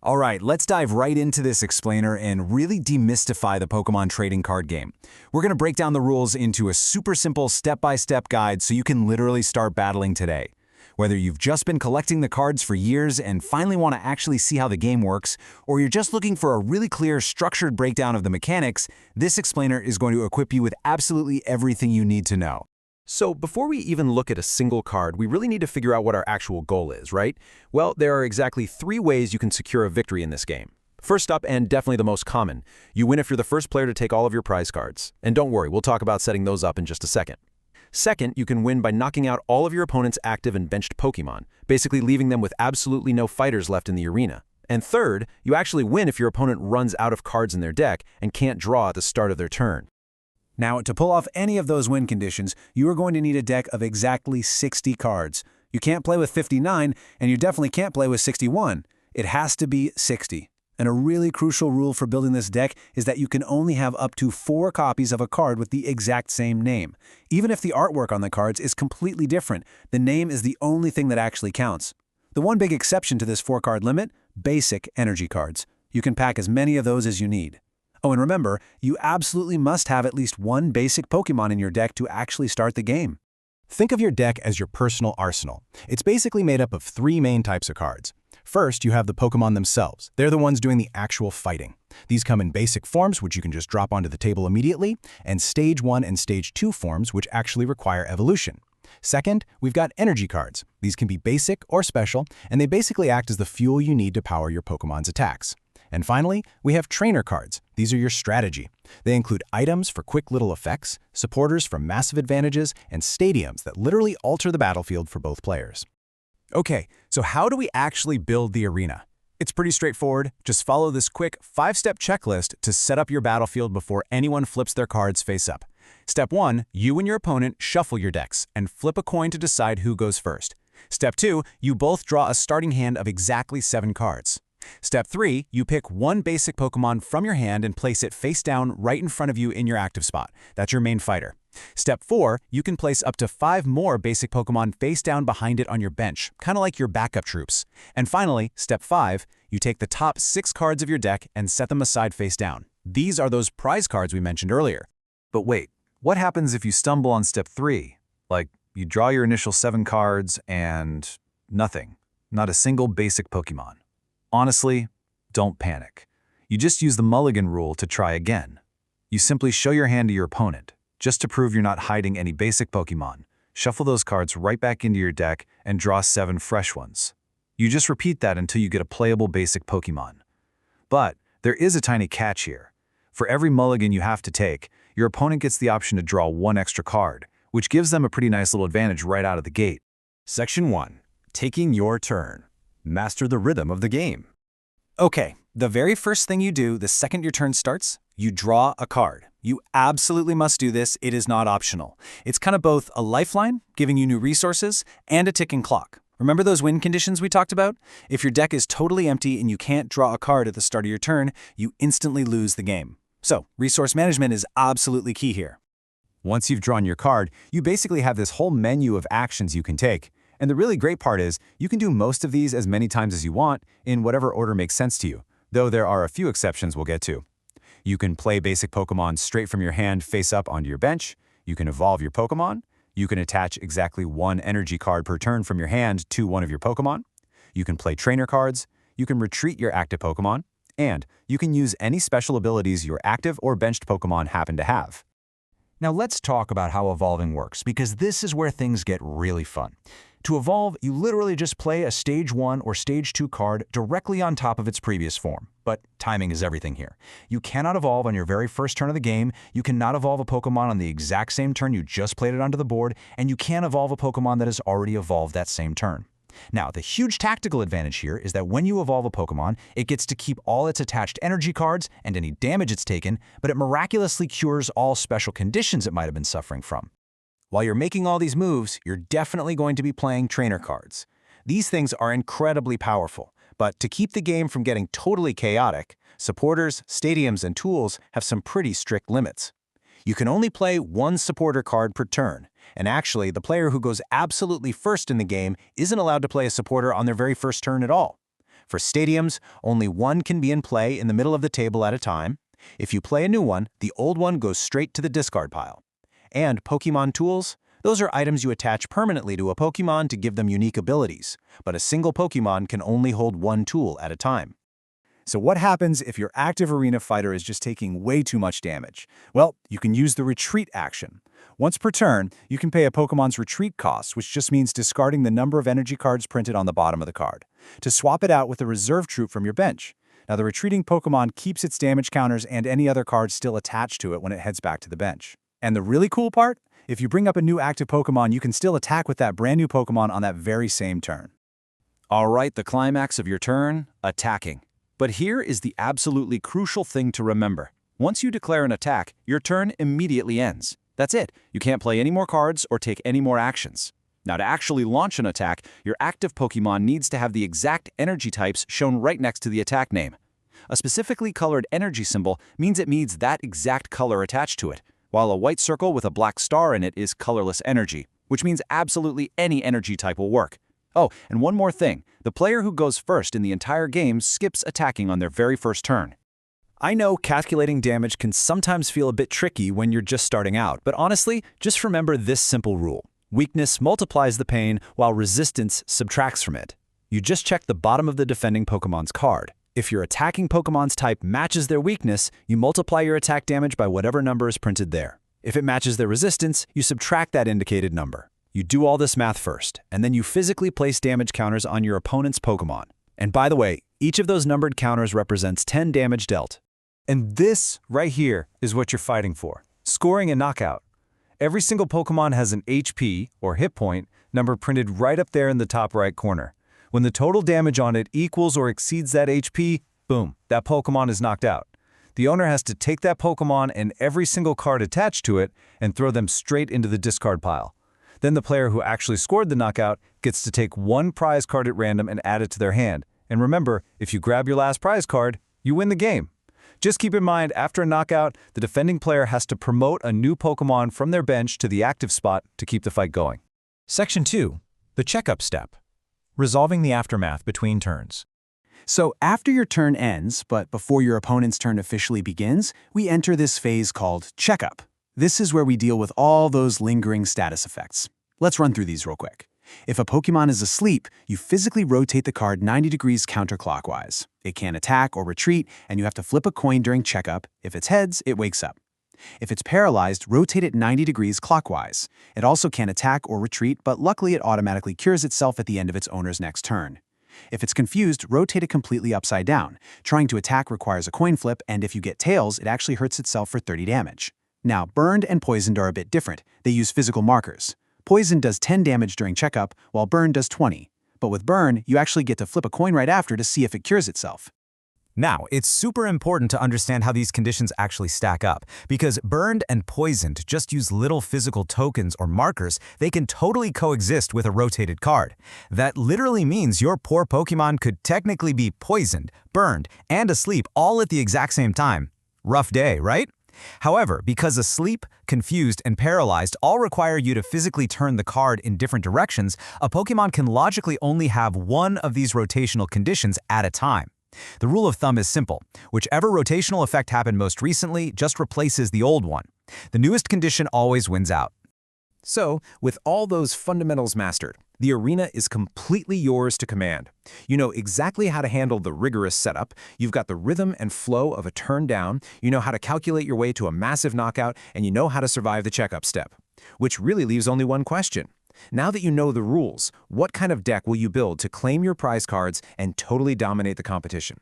All right, let's dive right into this explainer and really demystify the Pokemon trading card game. We're going to break down the rules into a super simple step-by-step guide so you can literally start battling today. Whether you've just been collecting the cards for years and finally want to actually see how the game works, or you're just looking for a really clear, structured breakdown of the mechanics, this explainer is going to equip you with absolutely everything you need to know. So before we even look at a single card, we really need to figure out what our actual goal is, right? Well, there are exactly 3 ways you can secure a victory in this game. First up, and definitely the most common, you win if you're the first player to take all of your prize cards. And don't worry, we'll talk about setting those up in just a second. Second, you can win by knocking out all of your opponent's active and benched Pokemon, basically leaving them with absolutely no fighters left in the arena. And third, you actually win if your opponent runs out of cards in their deck and can't draw at the start of their turn. Now, to pull off any of those win conditions, you are going to need a deck of exactly 60 cards. You can't play with 59, and you definitely can't play with 61. It has to be 60. And a really crucial rule for building this deck is that you can only have up to 4 copies of a card with the exact same name. Even if the artwork on the cards is completely different, the name is the only thing that actually counts. The one big exception to this 4-card limit: basic energy cards. You can pack as many of those as you need. Oh, and remember, you absolutely must have at least one basic Pokemon in your deck to actually start the game. Think of your deck as your personal arsenal. It's basically made up of 3 main types of cards. First, you have the Pokemon themselves. They're the ones doing the actual fighting. These come in basic forms, which you can just drop onto the table immediately, and Stage 1 and Stage 2 forms, which actually require evolution. Second, we've got energy cards. These can be basic or special, and they basically act as the fuel you need to power your Pokemon's attacks. And finally, we have trainer cards. These are your strategy. They include items for quick little effects, supporters for massive advantages, and stadiums that literally alter the battlefield for both players. Okay, so how do we actually build the arena? It's pretty straightforward. Just follow this quick 5-step checklist to set up your battlefield before anyone flips their cards face up. Step 1, you and your opponent shuffle your decks and flip a coin to decide who goes first. Step 2, you both draw a starting hand of exactly 7 cards. Step 3, you pick one basic Pokemon from your hand and place it face down right in front of you in your active spot. That's your main fighter. Step 4, you can place up to 5 more basic Pokemon face down behind it on your bench, kind of like your backup troops. And finally, Step 5, you take the top 6 cards of your deck and set them aside face down. These are those prize cards we mentioned earlier. But wait, what happens if you stumble on Step 3? Like, you draw your initial 7 cards and nothing. Not a single basic Pokemon. Honestly, don't panic. You just use the mulligan rule to try again. You simply show your hand to your opponent, just to prove you're not hiding any basic Pokemon. Shuffle those cards right back into your deck and draw 7 fresh ones. You just repeat that until you get a playable basic Pokemon. But there is a tiny catch here. For every mulligan you have to take, your opponent gets the option to draw 1 extra card, which gives them a pretty nice little advantage right out of the gate. Section 1. Taking your turn. Master the rhythm of the game. Okay, the very first thing you do the second your turn starts, you draw a card. You absolutely must do this. It is not optional. It's kind of both a lifeline, giving you new resources, and a ticking clock. Remember those win conditions we talked about? If your deck is totally empty and you can't draw a card at the start of your turn, you instantly lose the game. So, resource management is absolutely key here. Once you've drawn your card, you basically have this whole menu of actions you can take. And the really great part is, you can do most of these as many times as you want, in whatever order makes sense to you, though there are a few exceptions we'll get to. You can play basic Pokemon straight from your hand face up onto your bench, you can evolve your Pokemon, you can attach exactly 1 energy card per turn from your hand to one of your Pokemon, you can play trainer cards, you can retreat your active Pokemon, and you can use any special abilities your active or benched Pokemon happen to have. Now let's talk about how evolving works, because this is where things get really fun. To evolve, you literally just play a Stage 1 or Stage 2 card directly on top of its previous form. But timing is everything here. You cannot evolve on your very first turn of the game, you cannot evolve a Pokemon on the exact same turn you just played it onto the board, and you can't evolve a Pokemon that has already evolved that same turn. Now, the huge tactical advantage here is that when you evolve a Pokemon, it gets to keep all its attached energy cards and any damage it's taken, but it miraculously cures all special conditions it might have been suffering from. While you're making all these moves, you're definitely going to be playing trainer cards. These things are incredibly powerful, but to keep the game from getting totally chaotic, supporters, stadiums, and tools have some pretty strict limits. You can only play 1 supporter card per turn, and actually, the player who goes absolutely first in the game isn't allowed to play a supporter on their very first turn at all. For stadiums, only one can be in play in the middle of the table at a time. If you play a new one, the old one goes straight to the discard pile. And Pokémon tools? Those are items you attach permanently to a Pokémon to give them unique abilities, but a single Pokémon can only hold one tool at a time. So what happens if your active arena fighter is just taking way too much damage? Well, you can use the retreat action. Once per turn, you can pay a Pokémon's retreat cost, which just means discarding the number of energy cards printed on the bottom of the card, to swap it out with a reserve troop from your bench. Now, the retreating Pokémon keeps its damage counters and any other cards still attached to it when it heads back to the bench. And the really cool part? If you bring up a new active Pokémon, you can still attack with that brand new Pokémon on that very same turn. All right, the climax of your turn, attacking. But here is the absolutely crucial thing to remember. Once you declare an attack, your turn immediately ends. That's it. You can't play any more cards or take any more actions. Now, to actually launch an attack, your active Pokémon needs to have the exact energy types shown right next to the attack name. A specifically colored energy symbol means it needs that exact color attached to it, while a white circle with a black star in it is colorless energy, which means absolutely any energy type will work. Oh, and one more thing. The player who goes first in the entire game skips attacking on their very first turn. I know calculating damage can sometimes feel a bit tricky when you're just starting out, but honestly, just remember this simple rule. Weakness multiplies the pain, while resistance subtracts from it. You just check the bottom of the defending Pokémon's card. If your attacking Pokémon's type matches their weakness, you multiply your attack damage by whatever number is printed there. If it matches their resistance, you subtract that indicated number. You do all this math first, and then you physically place damage counters on your opponent's Pokémon. And by the way, each of those numbered counters represents 10 damage dealt. And this right here is what you're fighting for, scoring a knockout. Every single Pokémon has an HP, or hit point, number printed right up there in the top right corner. When the total damage on it equals or exceeds that HP, boom, that Pokémon is knocked out. The owner has to take that Pokémon and every single card attached to it and throw them straight into the discard pile. Then the player who actually scored the knockout gets to take one prize card at random and add it to their hand. And remember, if you grab your last prize card, you win the game. Just keep in mind, after a knockout, the defending player has to promote a new Pokémon from their bench to the active spot to keep the fight going. Section 2. The checkup step. Resolving the aftermath between turns. So after your turn ends, but before your opponent's turn officially begins, we enter this phase called checkup. This is where we deal with all those lingering status effects. Let's run through these real quick. If a Pokémon is asleep, you physically rotate the card 90 degrees counterclockwise. It can't attack or retreat, and you have to flip a coin during checkup. If it's heads, it wakes up. If it's paralyzed, rotate it 90 degrees clockwise. It also can't attack or retreat, but luckily it automatically cures itself at the end of its owner's next turn. If it's confused, rotate it completely upside down. Trying to attack requires a coin flip, and if you get tails, it actually hurts itself for 30 damage. Now, burned and poisoned are a bit different. They use physical markers. Poison does 10 damage during checkup, while burn does 20. But with burn, you actually get to flip a coin right after to see if it cures itself. Now, it's super important to understand how these conditions actually stack up, because burned and poisoned just use little physical tokens or markers. They can totally coexist with a rotated card. That literally means your poor Pokémon could technically be poisoned, burned, and asleep all at the exact same time. Rough day, right? However, because asleep, confused, and paralyzed all require you to physically turn the card in different directions, a Pokémon can logically only have one of these rotational conditions at a time. The rule of thumb is simple. Whichever rotational effect happened most recently just replaces the old one. The newest condition always wins out. So, with all those fundamentals mastered, the arena is completely yours to command. You know exactly how to handle the rigorous setup, you've got the rhythm and flow of a turn down, you know how to calculate your way to a massive knockout, and you know how to survive the checkup step. Which really leaves only one question. Now that you know the rules, what kind of deck will you build to claim your prize cards and totally dominate the competition?